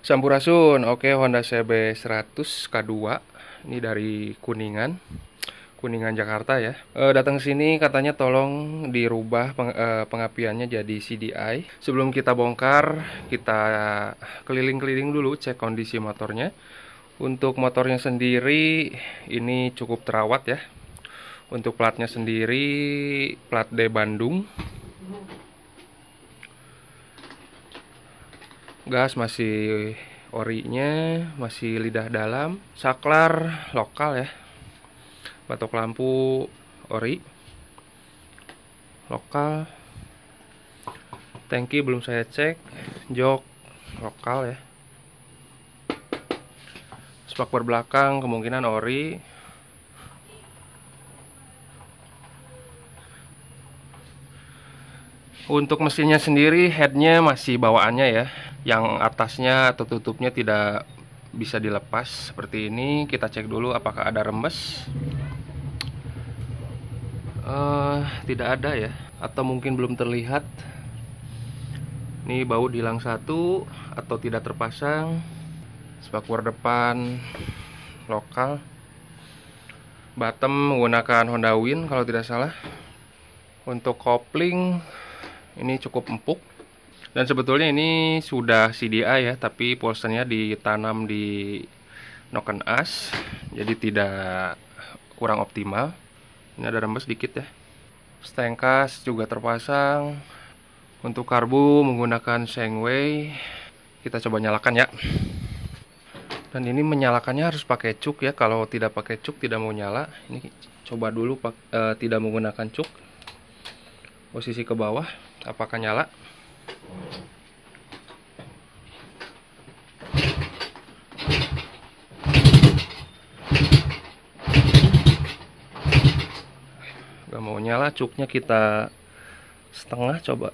Sampurasun, oke, Honda CB 100 K2. Ini dari Kuningan Jakarta ya. Datang ke sini katanya tolong dirubah pengapiannya jadi CDI. Sebelum kita bongkar, kita keliling-keliling dulu cek kondisi motornya. Untuk motornya sendiri ini cukup terawat ya. Untuk platnya sendiri plat D Bandung. Gas masih orinya, masih lidah dalam. Saklar lokal ya. Batok lampu ori lokal. Tangki belum saya cek. Jok lokal ya. Spakbor belakang kemungkinan ori. Untuk mesinnya sendiri, headnya masih bawaannya ya. Yang atasnya atau tutupnya tidak bisa dilepas seperti ini. Kita cek dulu apakah ada rembes. Tidak ada ya, atau mungkin belum terlihat. Ini baut hilang satu atau tidak terpasang. Spakbor depan lokal. Bottom menggunakan Honda Win kalau tidak salah. Untuk kopling ini cukup empuk. Dan sebetulnya ini sudah CDI ya, tapi polsternya ditanam di noken as, jadi tidak kurang optimal. Ini ada rembes dikit ya. Stengkas juga terpasang. Untuk karbu menggunakan Shengwei. Kita coba nyalakan ya. Dan ini menyalakannya harus pakai cuk ya. Kalau tidak pakai cuk tidak mau nyala. Ini coba dulu tidak menggunakan cuk. Posisi ke bawah, apakah nyala? Gak mau nyala, cuknya kita setengah coba.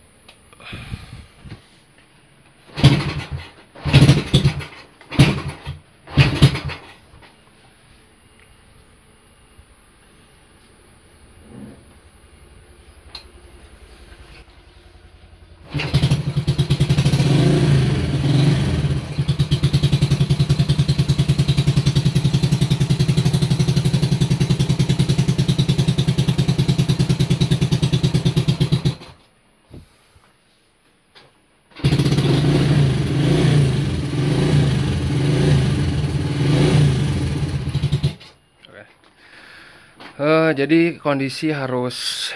Jadi kondisi harus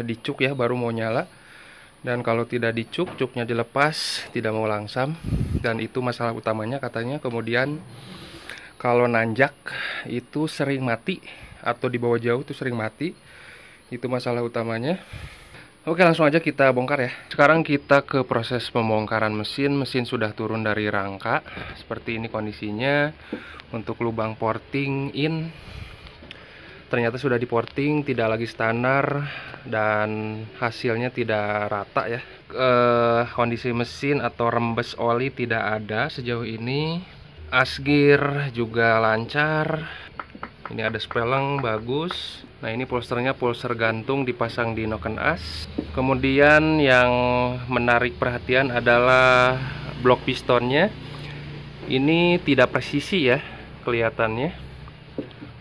dicuk ya baru mau nyala. Dan kalau tidak dicuk, cuknya dilepas, tidak mau langsam. Dan itu masalah utamanya katanya. Kemudian kalau nanjak itu sering mati, atau dibawa jauh itu sering mati. Itu masalah utamanya. Oke, langsung aja kita bongkar ya. Sekarang kita ke proses pembongkaran mesin. Mesin sudah turun dari rangka. Seperti ini kondisinya. Untuk lubang porting in, ternyata sudah diporting, tidak lagi standar, dan hasilnya tidak rata ya. Kondisi mesin atau rembes oli tidak ada sejauh ini. Asgir juga lancar. Ini ada speleng bagus. Nah, ini polsternya polster gantung dipasang di noken as. Kemudian yang menarik perhatian adalah blok pistonnya. Ini tidak presisi ya kelihatannya.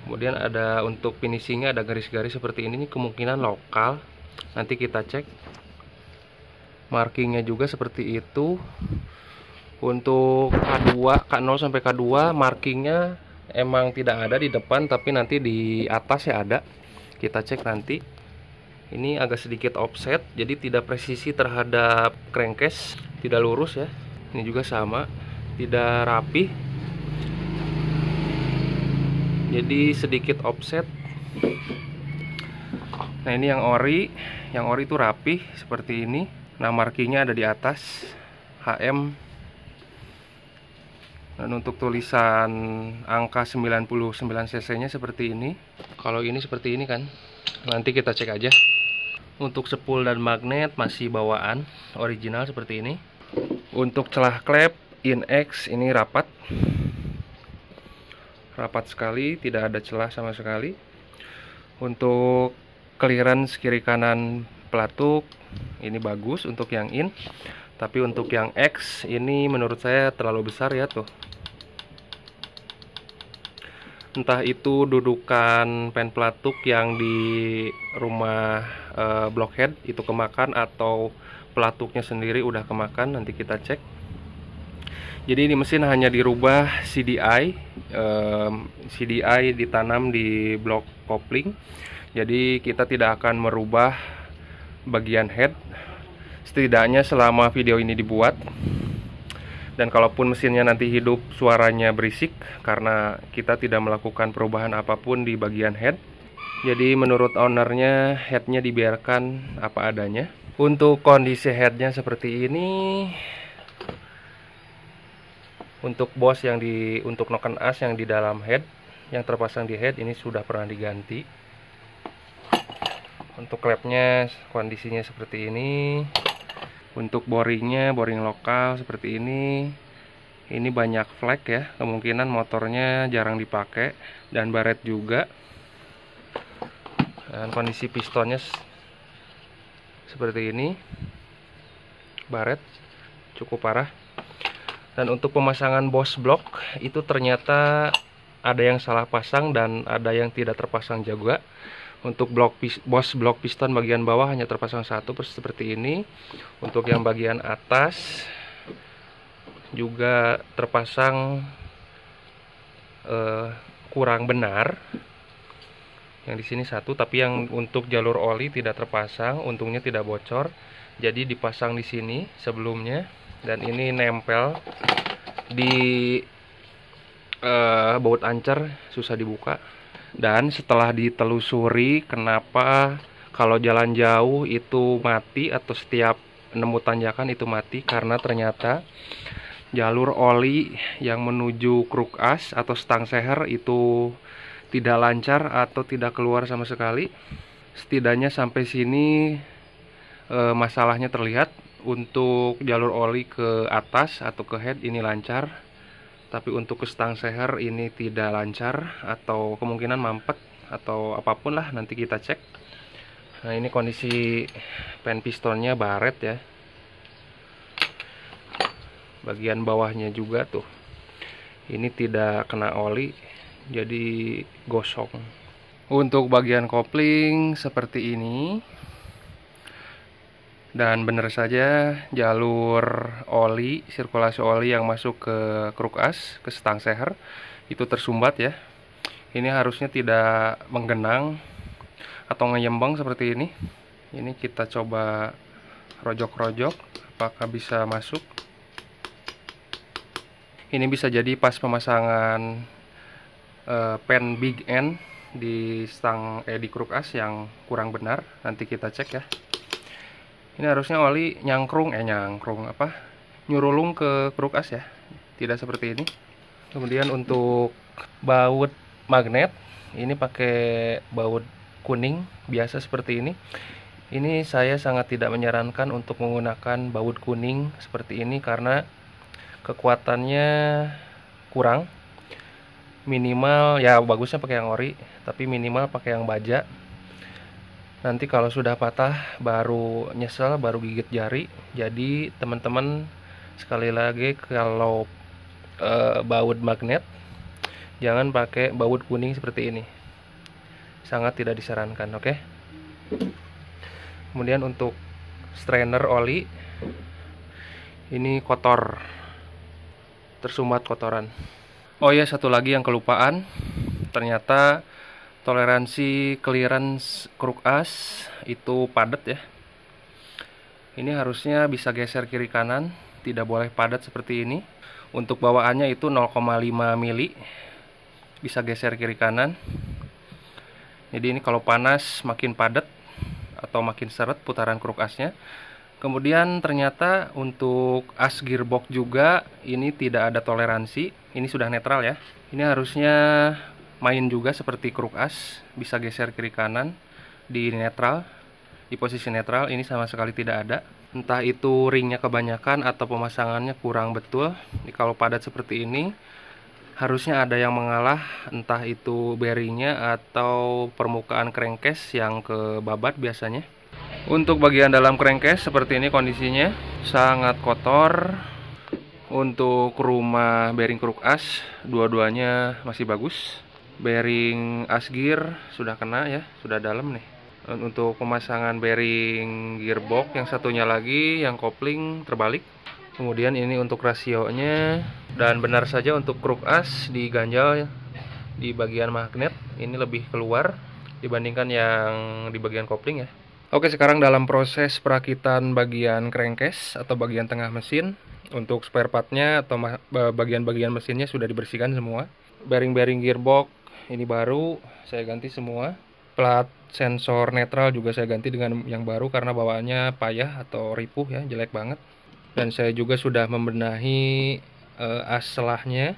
Kemudian ada untuk finishingnya ada garis-garis seperti ini kemungkinan lokal. Nanti kita cek. Markingnya juga seperti itu. Untuk K2, K0 sampai K2 markingnya emang tidak ada di depan, tapi nanti di atas ya ada. Kita cek nanti. Ini agak sedikit offset, jadi tidak presisi terhadap crankcase, tidak lurus ya. Ini juga sama, tidak rapi. Jadi sedikit offset. Nah, ini yang ori itu rapi seperti ini. Nah, markingnya ada di atas HM. Dan untuk tulisan angka 99 cc nya seperti ini. Kalau ini seperti ini kan. Nanti kita cek aja. Untuk spool dan magnet masih bawaan original seperti ini. Untuk celah klep INX ini rapat sekali, tidak ada celah sama sekali. Untuk clearance kiri kanan pelatuk ini bagus untuk yang in. Tapi untuk yang X ini menurut saya terlalu besar ya tuh. Entah itu dudukan pen pelatuk yang di rumah blockhead itu kemakan, atau pelatuknya sendiri udah kemakan, nanti kita cek. Jadi ini mesin hanya dirubah CDI. CDI ditanam di blok kopling. Jadi kita tidak akan merubah bagian head, setidaknya selama video ini dibuat. Dan kalaupun mesinnya nanti hidup, suaranya berisik karena kita tidak melakukan perubahan apapun di bagian head. Jadi menurut ownernya, headnya dibiarkan apa adanya. Untuk kondisi headnya seperti ini. Untuk bos yang untuk noken as yang di dalam head, yang terpasang di head ini sudah pernah diganti. Untuk klepnya kondisinya seperti ini. Untuk boringnya, boring lokal seperti ini. Ini banyak flek ya, kemungkinan motornya jarang dipakai. Dan baret juga. Dan kondisi pistonnya seperti ini. Baret cukup parah. Dan untuk pemasangan Boss block itu ternyata ada yang salah pasang dan ada yang tidak terpasang juga. Untuk Boss block piston bagian bawah hanya terpasang satu seperti ini. Untuk yang bagian atas juga terpasang kurang benar. Yang di sini satu, tapi yang untuk jalur oli tidak terpasang. Untungnya tidak bocor. Jadi dipasang di sini sebelumnya, dan ini nempel di baut ancer, susah dibuka. Dan setelah ditelusuri kenapa kalau jalan jauh itu mati, atau setiap nemu tanjakan itu mati, karena ternyata jalur oli yang menuju kruk as atau stang seher itu tidak lancar atau tidak keluar sama sekali. Setidaknya sampai sini masalahnya terlihat. Untuk jalur oli ke atas atau ke head ini lancar, tapi untuk ke stang seher ini tidak lancar, atau kemungkinan mampet atau apapun lah, nanti kita cek. Nah, ini kondisi pen pistonnya baret ya. Bagian bawahnya juga tuh, ini tidak kena oli, jadi gosong. Untuk bagian kopling seperti ini. Dan benar saja jalur oli, sirkulasi oli yang masuk ke kruk as, ke stang seher itu tersumbat ya. Ini harusnya tidak menggenang atau ngeyembang seperti ini. Ini kita coba rojok-rojok, apakah bisa masuk. Ini bisa jadi pas pemasangan pen big end di di kruk as yang kurang benar. Nanti kita cek ya. Ini harusnya oli nyurulung ke kruk as ya, tidak seperti ini. Kemudian untuk baut magnet, ini pakai baut kuning biasa seperti ini. Ini saya sangat tidak menyarankan untuk menggunakan baut kuning seperti ini karena kekuatannya kurang. Minimal ya bagusnya pakai yang ori, tapi minimal pakai yang baja. Nanti kalau sudah patah baru nyesel, baru gigit jari. Jadi teman-teman sekali lagi, kalau baut magnet jangan pakai baut kuning seperti ini, sangat tidak disarankan. Oke. Kemudian untuk strainer oli, ini kotor, tersumbat kotoran. Oh ya, satu lagi yang kelupaan, ternyata toleransi clearance kruk as itu padat ya. Ini harusnya bisa geser kiri kanan, tidak boleh padat seperti ini. Untuk bawaannya itu 0,5 mili, bisa geser kiri kanan. Jadi ini kalau panas makin padat atau makin seret putaran kruk asnya. Kemudian ternyata untuk as gearbox juga ini tidak ada toleransi. Ini sudah netral ya. Ini harusnya main juga seperti kruk as, bisa geser kiri kanan di netral, di posisi netral. Ini sama sekali tidak ada. Entah itu ringnya kebanyakan atau pemasangannya kurang betul. Kalau padat seperti ini harusnya ada yang mengalah, entah itu bearingnya atau permukaan crankcase yang kebabat biasanya. Untuk bagian dalam crankcase seperti ini kondisinya, sangat kotor. Untuk rumah bearing kruk as, dua-duanya masih bagus. Bearing as gear sudah kena ya, sudah dalam nih. Untuk pemasangan bearing gearbox yang satunya lagi, yang kopling terbalik. Kemudian ini untuk rasionya, dan benar saja untuk kruk as diganjal di bagian magnet, ini lebih keluar dibandingkan yang di bagian kopling ya. Oke, sekarang dalam proses perakitan bagian crankcase atau bagian tengah mesin. Untuk spare partnya atau bagian-bagian mesinnya sudah dibersihkan semua. Bearing-bearing gearbox ini baru saya ganti semua. Plat sensor netral juga saya ganti dengan yang baru karena bawaannya payah atau ripuh ya, jelek banget. Dan saya juga sudah membenahi as selahnya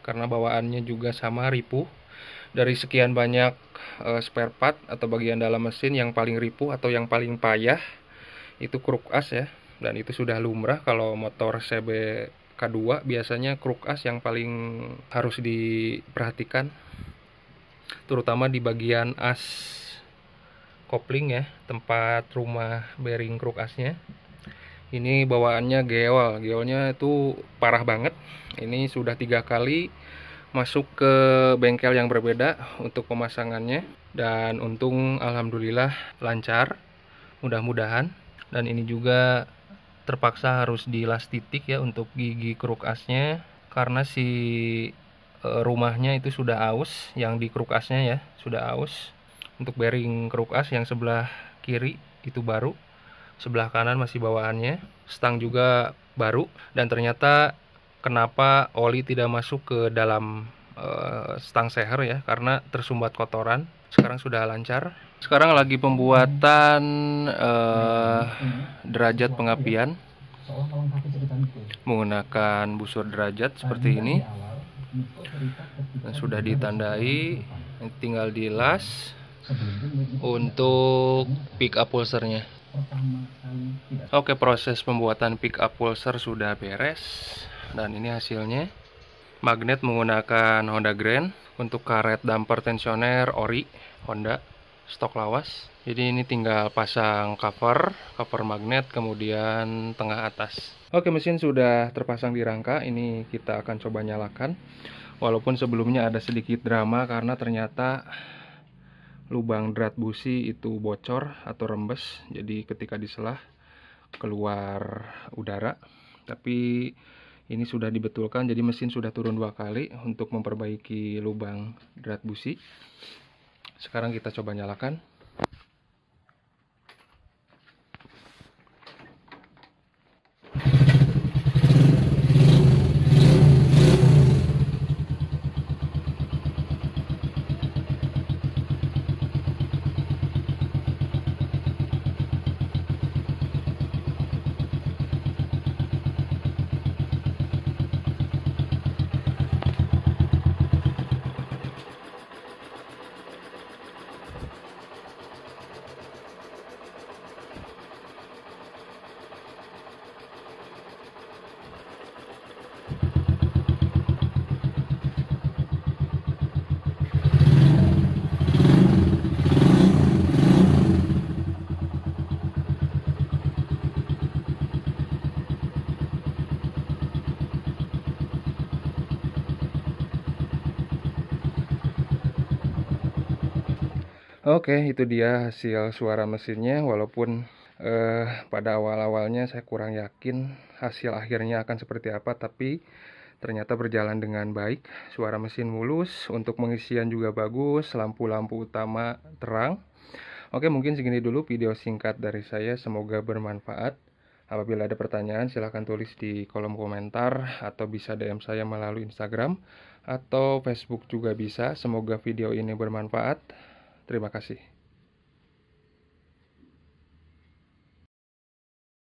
karena bawaannya juga sama ripuh. Dari sekian banyak spare part atau bagian dalam mesin, yang paling ripuh atau yang paling payah itu kruk as ya. Dan itu sudah lumrah kalau motor CB K2, biasanya kruk as yang paling harus diperhatikan, terutama di bagian as kopling ya, tempat rumah bearing kruk asnya. Ini bawaannya geolnya itu parah banget. Ini sudah 3 kali masuk ke bengkel yang berbeda untuk pemasangannya, dan untung alhamdulillah lancar, mudah-mudahan. Dan ini juga terpaksa harus dilas titik ya untuk gigi kruk asnya karena si rumahnya itu sudah aus, yang di kruk asnya ya sudah aus. Untuk bearing kruk as yang sebelah kiri itu baru, sebelah kanan masih bawaannya. Stang juga baru, dan ternyata kenapa oli tidak masuk ke dalam stang seher ya, karena tersumbat kotoran. Sekarang sudah lancar. Sekarang lagi pembuatan derajat pengapian menggunakan busur derajat seperti ini. Dan sudah ditandai, tinggal dilas untuk pick up pulsernya. Oke, proses pembuatan pick up pulser sudah beres, dan ini hasilnya. Magnet menggunakan Honda Grand, untuk karet damper tensioner ori Honda stok lawas. Jadi ini tinggal pasang cover magnet, kemudian tengah atas. Oke, mesin sudah terpasang di rangka. Ini kita akan coba nyalakan. Walaupun sebelumnya ada sedikit drama karena ternyata lubang drat busi itu bocor atau rembes. Jadi ketika diselah keluar udara. Tapi ini sudah dibetulkan, jadi mesin sudah turun 2 kali untuk memperbaiki lubang drat busi. Sekarang kita coba nyalakan. Oke, itu dia hasil suara mesinnya. Walaupun pada awal-awalnya saya kurang yakin hasil akhirnya akan seperti apa, tapi ternyata berjalan dengan baik. Suara mesin mulus, untuk pengisian juga bagus, lampu-lampu utama terang. Oke, mungkin segini dulu video singkat dari saya, semoga bermanfaat. Apabila ada pertanyaan silahkan tulis di kolom komentar, atau bisa DM saya melalui Instagram atau Facebook juga bisa. Semoga video ini bermanfaat. Terima kasih.